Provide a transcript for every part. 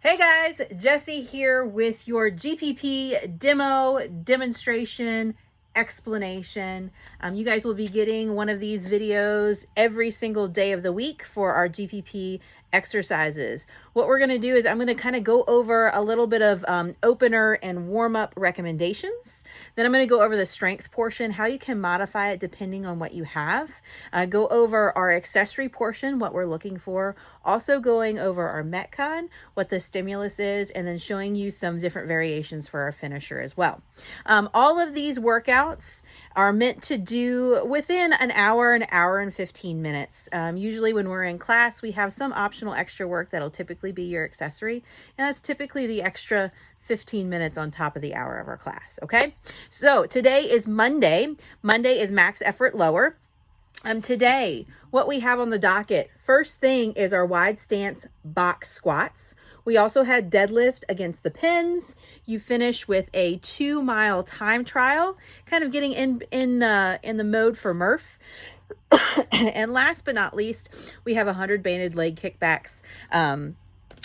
Hey guys, Jessie here with your GPP demo, demonstration, explanation. You guys will be getting one of these videos every single day of the week for our GPP exercises. What we're going to do is I'm going to kind of go over a little bit of opener and warm-up recommendations. Then I'm going to go over the strength portion, how you can modify it depending on what you have. Go over our accessory portion, what we're looking for. Also going over our Metcon, what the stimulus is, and then showing you some different variations for our finisher as well. All of these workouts are meant to do within an hour and 15 minutes. Usually when we're in class, we have some optional extra work that'll typically be your accessory, and that's typically the extra 15 minutes on top of the hour of our class, okay? So today is Monday. Monday is max effort lower. Today, what we have on the docket, first thing is our wide stance box squats. We also had deadlift against the pins. You finish with a 2-mile time trial, kind of getting in the mode for Murph. And last but not least, we have 100 banded leg kickbacks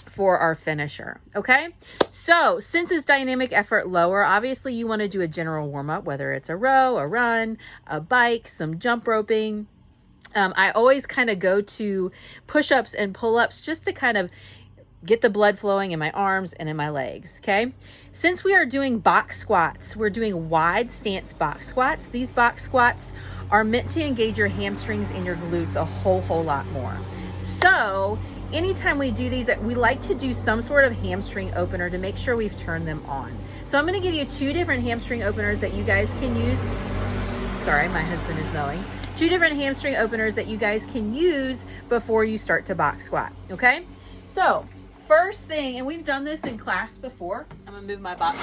for our finisher. Okay, so since it's dynamic effort lower, obviously you want to do a general warm-up, whether it's a row, a run, a bike, some jump roping. I always kind of go to push-ups and pull-ups just to kind of get the blood flowing in my arms and in my legs. Okay, since we are doing box squats, we're doing wide stance box squats. These box squats are meant to engage your hamstrings and your glutes a whole lot more. So anytime we do these, we like to do some sort of hamstring opener to make sure we've turned them on. So I'm going to give you 2 different hamstring openers that you guys can use. Sorry, my husband is mowing. 2 different hamstring openers that you guys can use before you start to box squat. Okay, so first thing, and we've done this in class before. I'm going to move my box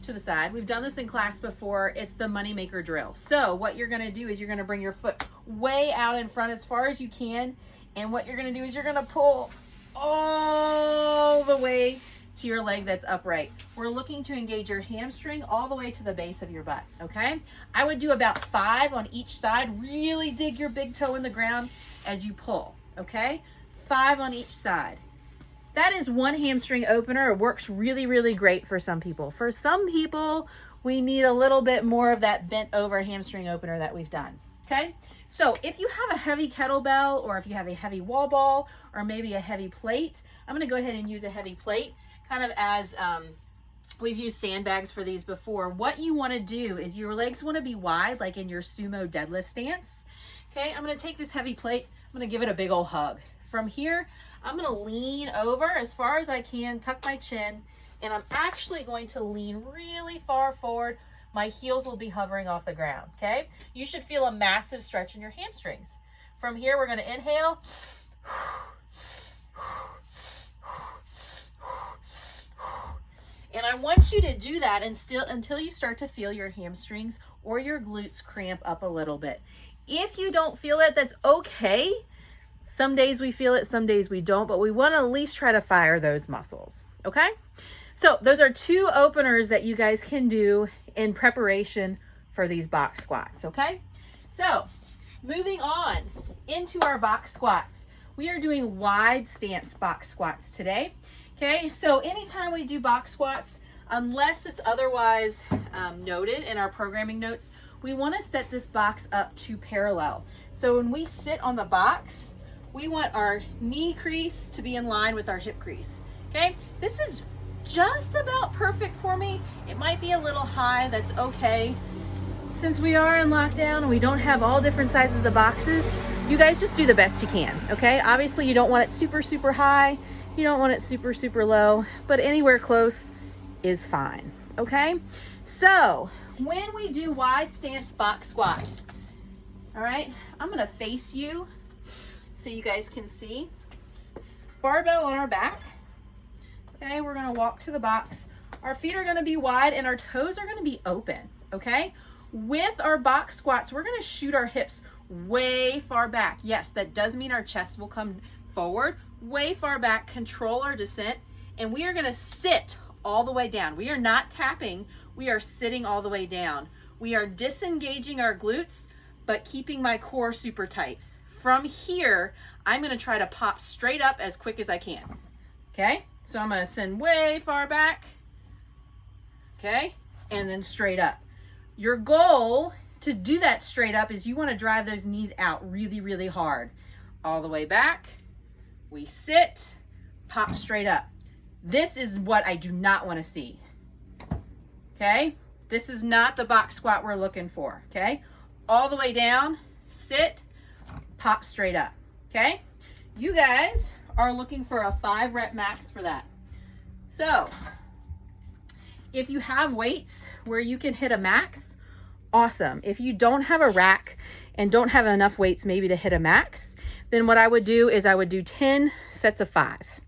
to the side. We've done this in class before. It's the moneymaker drill. So what you're going to do is you're going to bring your foot way out in front as far as you can. And what you're going to do is you're going to pull all the way to your leg that's upright. We're looking to engage your hamstring all the way to the base of your butt, okay? I would do about 5 on each side. Really dig your big toe in the ground as you pull, okay? 5 on each side. That is one hamstring opener. It works really great for some people. For some people, we need a little bit more of that bent over hamstring opener that we've done, okay? So if you have a heavy kettlebell, or if you have a heavy wall ball, or maybe a heavy plate, I'm going to go ahead and use a heavy plate, kind of as we've used sandbags for these before. What you want to do is your legs want to be wide, like in your sumo deadlift stance. Okay, I'm going to take this heavy plate. I'm going to give it a big old hug. From here, I'm going to lean over as far as I can, tuck my chin, and I'm actually going to lean really far forward. My heels will be hovering off the ground, okay? You should feel a massive stretch in your hamstrings. From here, we're going to inhale. And I want you to do that until you start to feel your hamstrings or your glutes cramp up a little bit. If you don't feel it, that's okay. Some days we feel it, some days we don't, but we want to at least try to fire those muscles, okay? So those are 2 openers that you guys can do in preparation for these box squats, okay? So moving on into our box squats, we are doing wide stance box squats today, okay? So anytime we do box squats, unless it's otherwise noted in our programming notes, we want to set this box up to parallel. So when we sit on the box, we want our knee crease to be in line with our hip crease, okay? This is just about perfect for me. It might be a little high, that's okay. Since we are in lockdown and we don't have all different sizes of boxes, you guys just do the best you can, okay? Obviously you don't want it super high, you don't want it super low, but anywhere close is fine, okay? So when we do wide stance box squats, all right, I'm gonna face you so you guys can see. Barbell on our back. Okay, we're gonna walk to the box. Our feet are gonna be wide and our toes are gonna be open, okay? With our box squats, we're gonna shoot our hips way far back. Yes, that does mean our chest will come forward, way far back, control our descent, and we are gonna sit all the way down. We are not tapping, we are sitting all the way down. We are disengaging our glutes, but keeping my core super tight. From here, I'm gonna try to pop straight up as quick as I can, okay? So I'm gonna send way far back, okay? And then straight up. Your goal to do that straight up is you wanna drive those knees out really, really hard. All the way back, we sit, pop straight up. This is what I do not wanna see, okay? This is not the box squat we're looking for, okay? All the way down, sit, pop straight up, okay? You guys are looking for a 5 rep max for that. So if you have weights where you can hit a max, awesome. If you don't have a rack and don't have enough weights maybe to hit a max, then what I would do is I would do 10 sets of 5,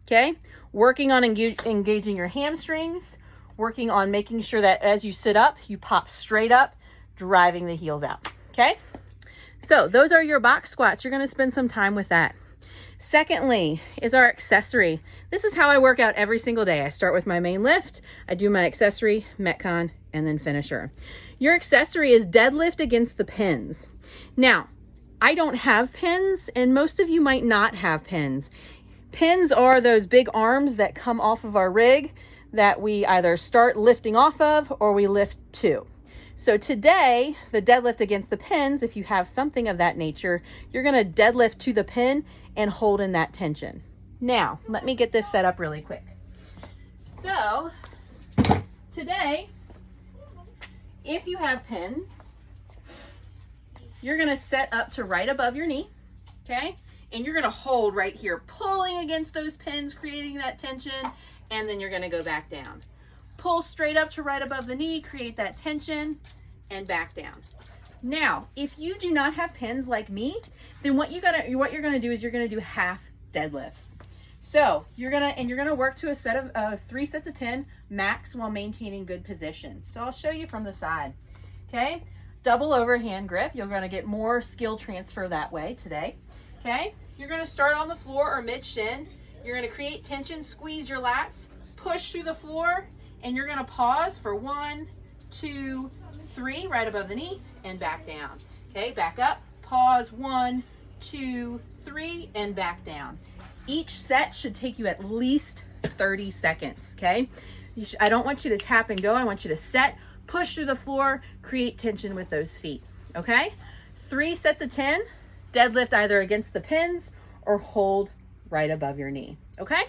okay? Working on engaging your hamstrings, working on making sure that as you sit up, you pop straight up, driving the heels out, okay? So those are your box squats. You're gonna spend some time with that. Secondly is our accessory. This is how I work out every single day. I start with my main lift, I do my accessory, Metcon, and then finisher. Your accessory is deadlift against the pins. Now, I don't have pins, and most of you might not have pins. Pins are those big arms that come off of our rig that we either start lifting off of or we lift to. So today, the deadlift against the pins, if you have something of that nature, you're gonna deadlift to the pin and hold in that tension. Now, let me get this set up really quick. So today, if you have pins, you're gonna set up to right above your knee, okay? And you're gonna hold right here, pulling against those pins, creating that tension, and then you're gonna go back down. Pull straight up to right above the knee, create that tension, and back down. Now, if you do not have pins like me, then what you're gonna do is you're gonna do half deadlifts. So you're gonna work to a set of 3 sets of 10 max while maintaining good position. So I'll show you from the side, okay? Double overhand grip. You're gonna get more skill transfer that way today, okay? You're gonna start on the floor or mid shin. You're gonna create tension, squeeze your lats, push through the floor, and you're gonna pause for 1, 2, 3, right above the knee, and back down. Okay, back up, pause, 1, 2, 3, and back down. Each set should take you at least 30 seconds, okay? I don't want you to tap and go. I want you to set, push through the floor, create tension with those feet, okay? 3 sets of 10, deadlift either against the pins or hold right above your knee, okay?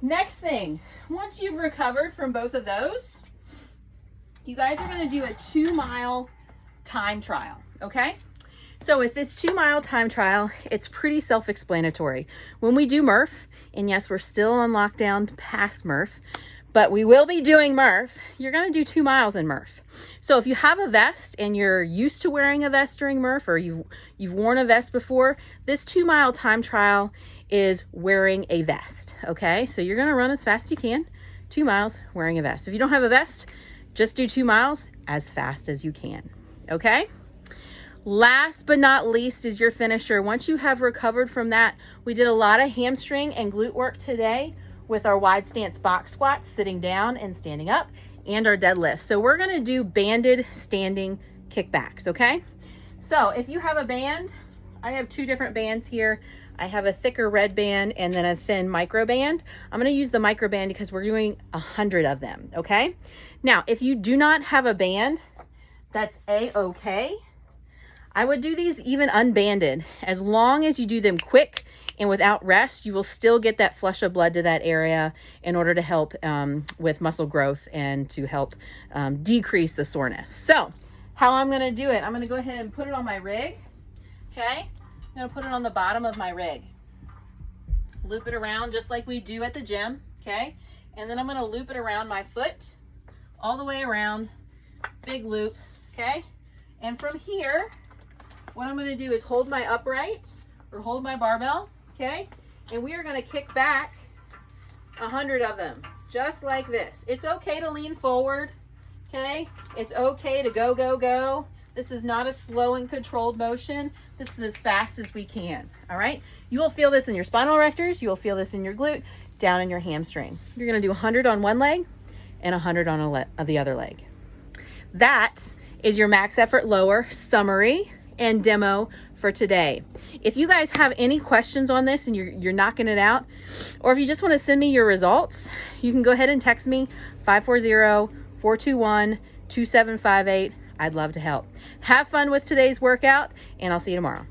Next thing, once you've recovered from both of those, you guys are gonna do a 2-mile time trial, okay? So with this 2-mile time trial, it's pretty self-explanatory. When we do Murph, and yes, we're still on lockdown past Murph, but we will be doing Murph, you're gonna do 2 miles in Murph. So if you have a vest and you're used to wearing a vest during Murph, or you've worn a vest before, this 2-mile time trial is wearing a vest, okay? So you're gonna run as fast as you can, 2 miles wearing a vest. If you don't have a vest, just do 2 miles as fast as you can, okay? Last but not least is your finisher. Once you have recovered from that, we did a lot of hamstring and glute work today with our wide stance box squats, sitting down and standing up, and our deadlifts. So we're gonna do banded standing kickbacks, okay? So if you have a band, I have 2 different bands here. I have a thicker red band and then a thin micro band. I'm gonna use the micro band because we're doing 100 of them, okay? Now, if you do not have a band, that's A-okay. I would do these even unbanded. As long as you do them quick and without rest, you will still get that flush of blood to that area in order to help with muscle growth and to help decrease the soreness. So how I'm gonna do it, I'm gonna go ahead and put it on my rig, okay? I'm gonna put it on the bottom of my rig. Loop it around just like we do at the gym, okay? And then I'm gonna loop it around my foot, all the way around, big loop, okay? And from here, what I'm gonna do is hold my upright or hold my barbell, okay? And we are gonna kick back 100 of them, just like this. It's okay to lean forward, okay? It's okay to go, go, go. This is not a slow and controlled motion. This is as fast as we can, all right? You will feel this in your spinal erectors. You will feel this in your glute, down in your hamstring. You're gonna do 100 on one leg and 100 on the other leg. That is your max effort lower summary and demo for today. If you guys have any questions on this and you're knocking it out, or if you just want to send me your results, you can go ahead and text me 540-421-2758. I'd love to help. Have fun with today's workout, and I'll see you tomorrow.